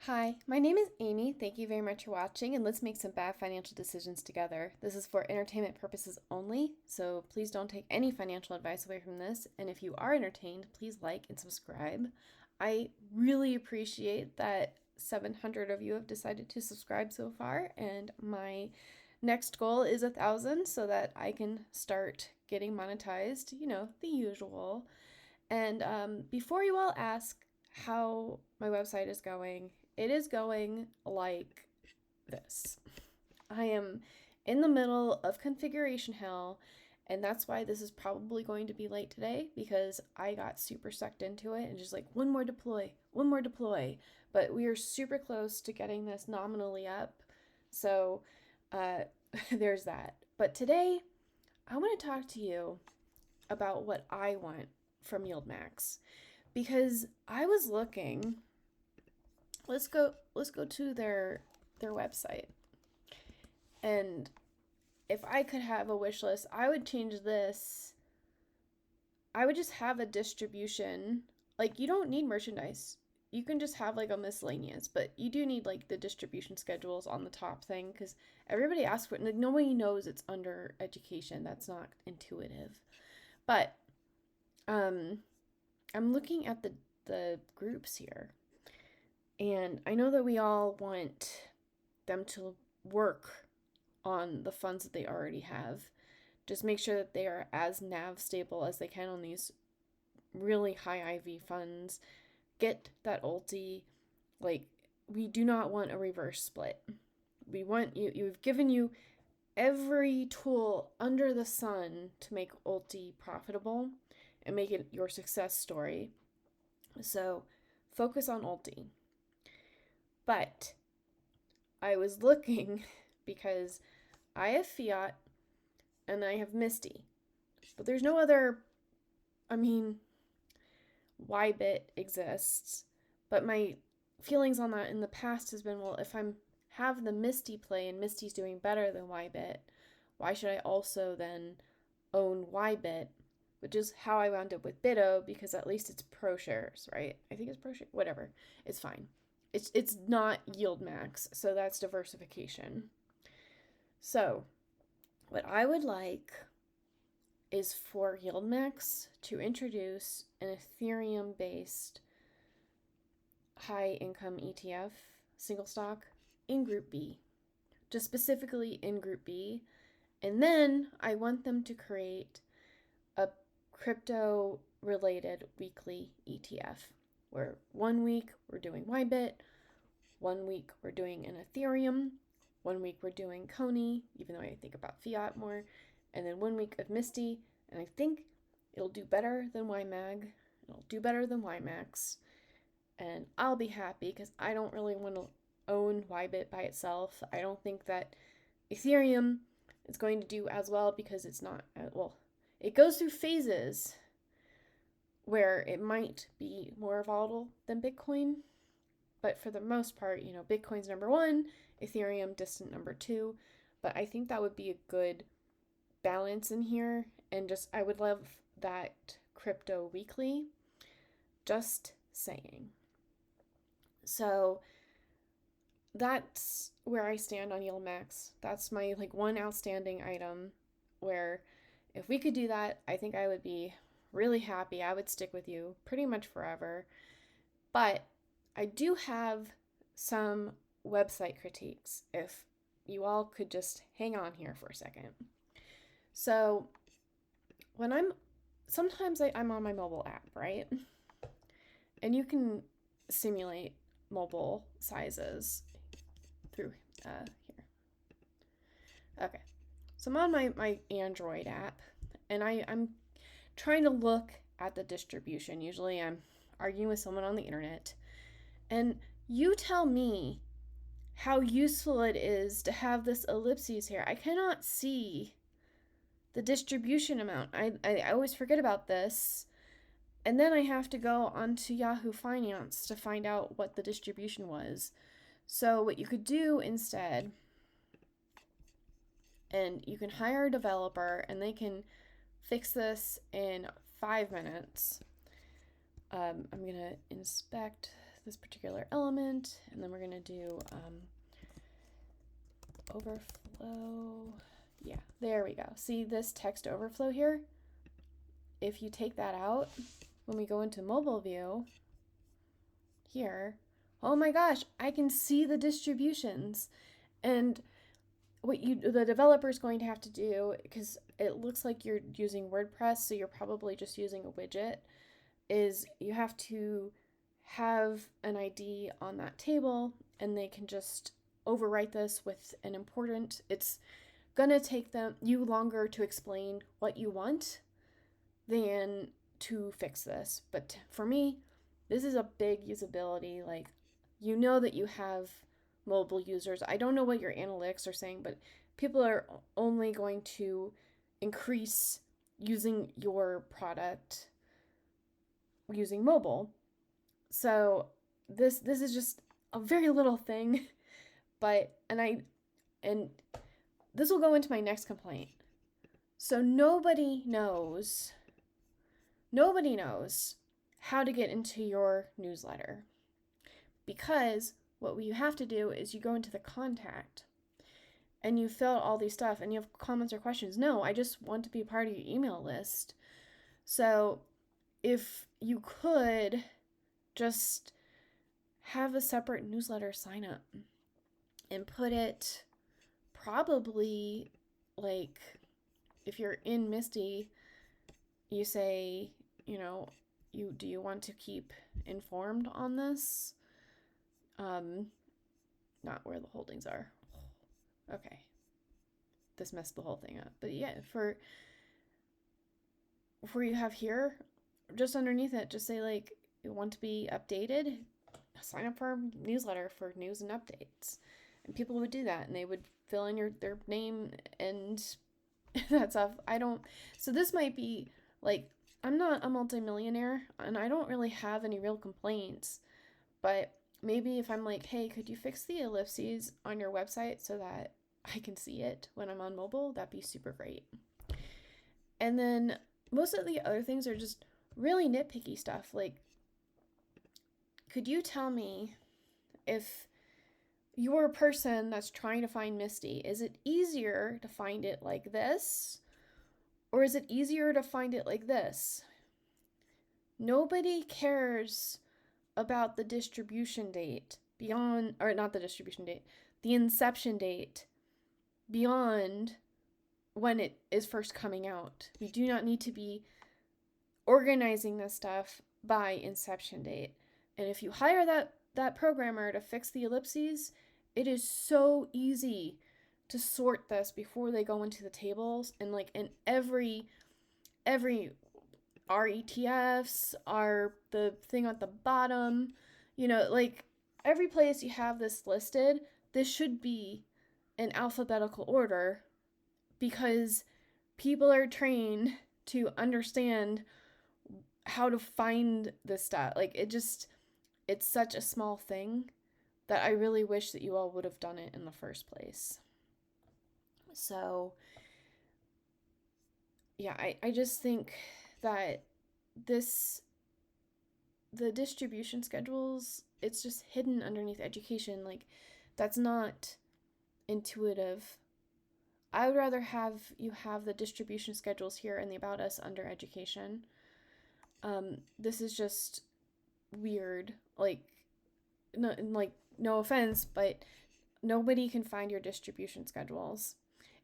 Hi, my name is Amy. Thank you very much for watching, and let's make some bad financial decisions together. This is for entertainment purposes only, so please don't take any financial advice away from this. And if you are entertained, please like and subscribe. I really appreciate that 700 of you have decided to subscribe so far, and my next goal is 1,000 so that I can start getting monetized, the usual. And before you all ask how my website is going, it is going like this. I am in the middle of configuration hell, and that's why this is probably going to be late today, because I got super sucked into it and just like one more deploy. But we are super close to getting this nominally up. So there's that. But today, I want to talk to you about what I want from YieldMax, because I was looking. Let's go to their website, and if I could have a wish list, I would change this. I would just have a distribution. Like, you don't need merchandise. You can just have like a miscellaneous, but you do need like the distribution schedules on the top thing, because everybody asks for it. Like, nobody knows it's under education. That's not intuitive. But I'm looking at the groups here, and I know that we all want them to work on the funds that they already have. Just make sure that they are as NAV stable as they can on these really high IV funds. Get that ULTY. Like, we do not want a reverse split. We want you've given you every tool under the sun to make ULTY profitable and make it your success story. So focus on ULTY. But I was looking because I have fiat and I have MSTY, but there's no other. YBIT exists, but my feelings on that in the past has been, well, if I'm have the MSTY play and MSTY's doing better than YBIT, why should I also then own YBIT, which is how I wound up with BITO, because at least it's pro shares, right? I think it's pro share, whatever. It's fine. It's not YieldMax, so that's diversification. So what I would like is for YieldMax to introduce an Ethereum-based high-income ETF, single stock, in Group B, just specifically in Group B. And then I want them to create a crypto-related weekly ETF, where 1 week we're doing YBIT, 1 week we're doing an Ethereum, 1 week we're doing CONY, even though I think about fiat more, and then 1 week of MSTY, and I think it'll do better than YMAG, it'll do better than YMAX, and I'll be happy, because I don't really want to own YBIT by itself. I don't think that Ethereum is going to do as well, because it's not, well, it goes through phases where it might be more volatile than Bitcoin, but for the most part, Bitcoin's number one, Ethereum distant number two, but I think that would be a good balance in here, and just, I would love that crypto weekly, just saying. So that's where I stand on YieldMax. That's my one outstanding item, where if we could do that, I think I would be really happy. I would stick with you pretty much forever. But I do have some website critiques, if you all could just hang on here for a second. So sometimes I'm on my mobile app, right? And you can simulate mobile sizes through here. Okay, so I'm on my Android app, and I'm trying to look at the distribution. Usually I'm arguing with someone on the internet, and you tell me how useful it is to have this ellipses here. I cannot see the distribution amount. I always forget about this, and then I have to go onto Yahoo Finance to find out what the distribution was. So what you could do instead, and you can hire a developer, and they can fix this in 5 minutes. I'm gonna inspect this particular element, and then we're going to do overflow. Yeah, there we go. See this text overflow here? If you take that out, when we go into mobile view here, oh my gosh, I can see the distributions. And what the developer is going to have to do, because it looks like you're using WordPress, so you're probably just using a widget, is you have to have an ID on that table, and they can just overwrite this with an important. It's gonna take you longer to explain what you want than to fix this. But for me, this is a big usability. Like, you know that you have mobile users. I don't know what your analytics are saying, but people are only going to increase using your product using mobile. So this is just a very little thing, but and this will go into my next complaint. So nobody knows how to get into your newsletter, because what you have to do is you go into the contact and you fill out all these stuff and you have comments or questions. No, I just want to be part of your email list. So if you could just have a separate newsletter sign up and put it probably, like, if you're in MSTY, you say, you know, do you want to keep informed on this? Not where the holdings are. Okay. This messed the whole thing up. But yeah, for you have here, just underneath it, just say, like, you want to be updated, sign up for our newsletter for news and updates. And people would do that, and they would fill in their name and that stuff. So this might be, like, I'm not a multimillionaire, and I don't really have any real complaints, but maybe if I'm like, hey, could you fix the ellipses on your website so that I can see it when I'm on mobile, that'd be super great. And then most of the other things are just really nitpicky stuff. Like, could you tell me, if you're a person that's trying to find MSTY, is it easier to find it like this, or is it easier to find it like this? Nobody cares about the distribution date beyond, or not the distribution date, the inception date beyond when it is first coming out. We do not need to be organizing this stuff by inception date. And if you hire that programmer to fix the ellipses, it is so easy to sort this before they go into the tables. And like in every our ETFs are the thing at the bottom, like every place you have this listed, this should be in alphabetical order, because people are trained to understand how to find this stuff. Like, it's such a small thing that I really wish that you all would have done it in the first place. So yeah, I just think that the distribution schedules, it's just hidden underneath education. Like, that's not intuitive. I would rather have you have the distribution schedules here in the About Us under education. This is just weird. No offense, but nobody can find your distribution schedules.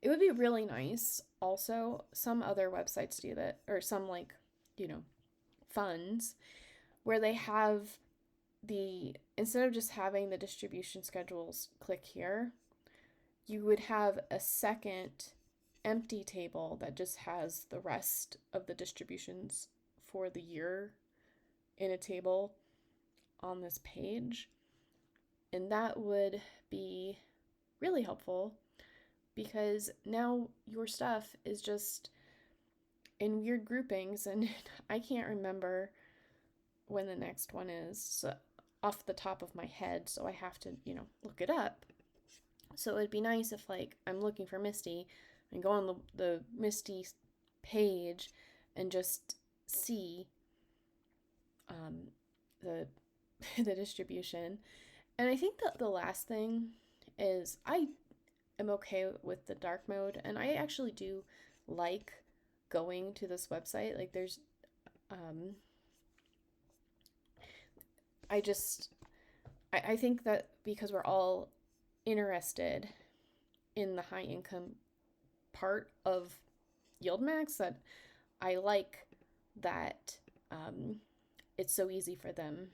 It would be really nice. Also, some other websites do that, or some funds where they have instead of just having the distribution schedules click here, you would have a second empty table that just has the rest of the distributions for the year in a table on this page. And that would be really helpful, because now your stuff is just in weird groupings, and I can't remember when the next one is off the top of my head, so I have to, look it up. So it'd be nice if, like, I'm looking for MSTY and go on the MSTY page and just see the the distribution. And I think that the last thing is I am okay with the dark mode, and I actually do like going to this website. Like there's I think that because we're all interested in the high income part of YieldMax, that I like that it's so easy for them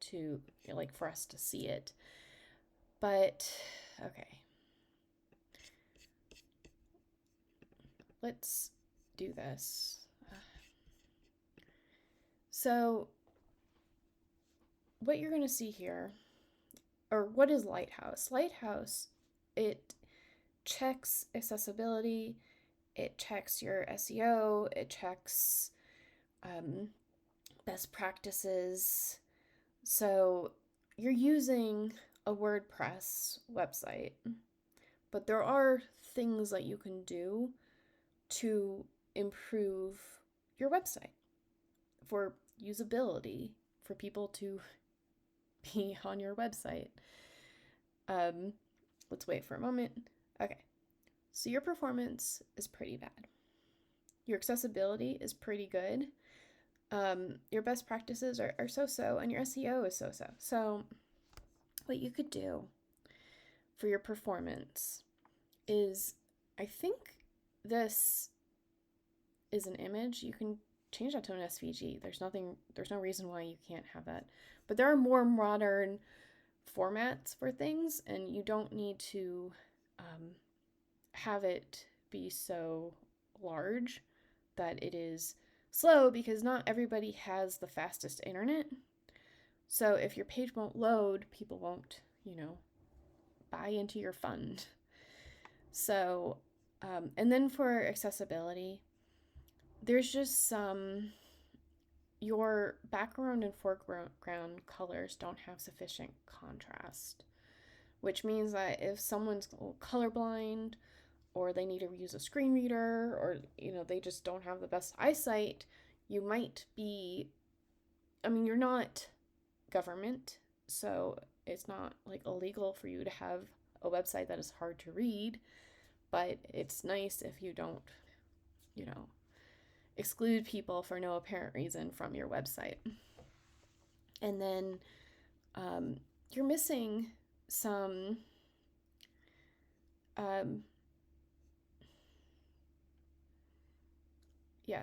to, like, for us to see it. But okay, let's do this. So what you're going to see here, or what is Lighthouse? Lighthouse, it checks accessibility, it checks your SEO, it checks best practices. So you're using a WordPress website, but there are things that you can do to improve your website for usability, for people to be on your website. Let's wait for a moment. Okay, so your performance is pretty bad. Your accessibility is pretty good. Your best practices are so-so, and your SEO is so-so. So what you could do for your performance is, I think this is an image. You can change that to an SVG. There's no reason why you can't have that. But there are more modern formats for things, and you don't need to have it be so large that it is slow, because not everybody has the fastest internet. So if your page won't load, people won't, buy into your fund. So, and then for accessibility, there's just your background and foreground colors don't have sufficient contrast, which means that if someone's colorblind, or they need to use a screen reader, or they just don't have the best eyesight, you might be, you're not government, so it's not like illegal for you to have a website that is hard to read, but it's nice if you don't, exclude people for no apparent reason from your website. And then you're missing some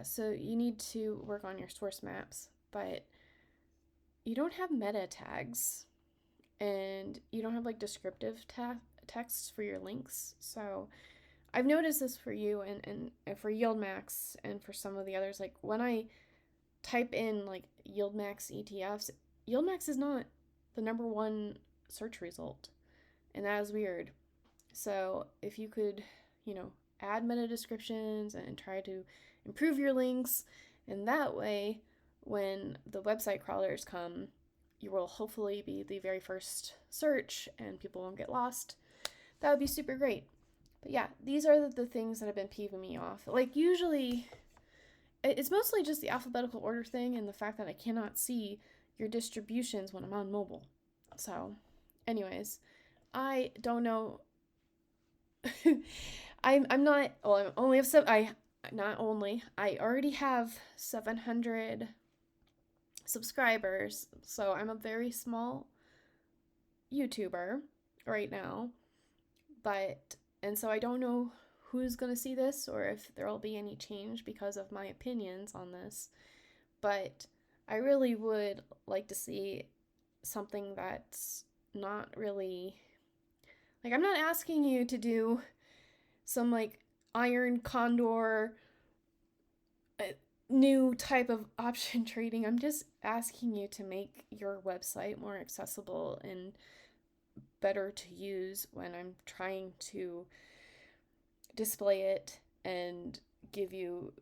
so you need to work on your source maps, but you don't have meta tags, and you don't have like descriptive texts for your links. So I've noticed this for you and for YieldMax and for some of the others. Like when I type in like YieldMax ETFs, YieldMax is not the number one search result, and that is weird. So if you could, add meta descriptions and try to improve your links, and that way when the website crawlers come, you will hopefully be the very first search and people won't get lost. That would be super great. But yeah, these are the things that have been peeving me off. Like usually it's mostly just the alphabetical order thing and the fact that I cannot see your distributions when I'm on mobile. So anyways, I don't know. I already have 700 subscribers, so I'm a very small YouTuber right now, and so I don't know who's gonna see this or if there'll be any change because of my opinions on this, but I really would like to see something that's not really, like, I'm not asking you to do some like iron condor new type of option trading. I'm just asking you to make your website more accessible and better to use when I'm trying to display it and give you,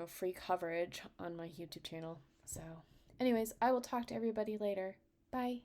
free coverage on my YouTube channel. So anyways, I will talk to everybody later. Bye.